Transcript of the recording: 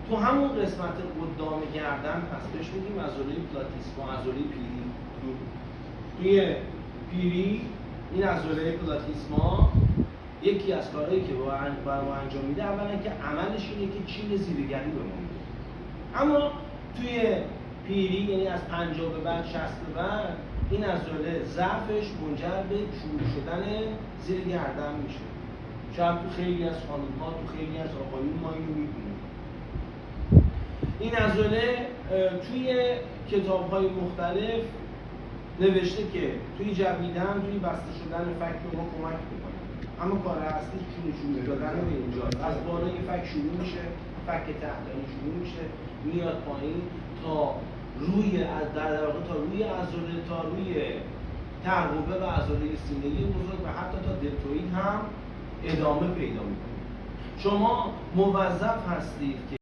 تو همون قسمت قدام گردن هست، بهش میگیم عضله پلاتیسما، عضله پیری. توی پیری این عضله پلاتیسما یکی از کارهایی که برای ما انجام میده اولا که عملش اینه که چین زیرگری به ما میده. اما توی پیری یعنی از 50 به بعد 60 به بعد این عضله ضعفش منجر به چروک شدن زیر گردن میشه. شاید تو خیلی از خانم‌ها، تو خیلی از آقایون ما اینو می‌بینیم. این عضله توی کتاب‌های مختلف نوشته که توی جویدن، توی بسته شدن فک به ما کمک می‌کنه. اما کار اصلیش چون دادن به اینجاست. از بالای فک شروع میشه، فک تحتانی شروع میشه، میاد پایین تا روی در واقع تا روی عضله، تا روی ترقوه و عضله سینه‌ای بزرگ و حتی تا دلتوئید هم ادامه پیدا می‌کنه. شما موظف هستید که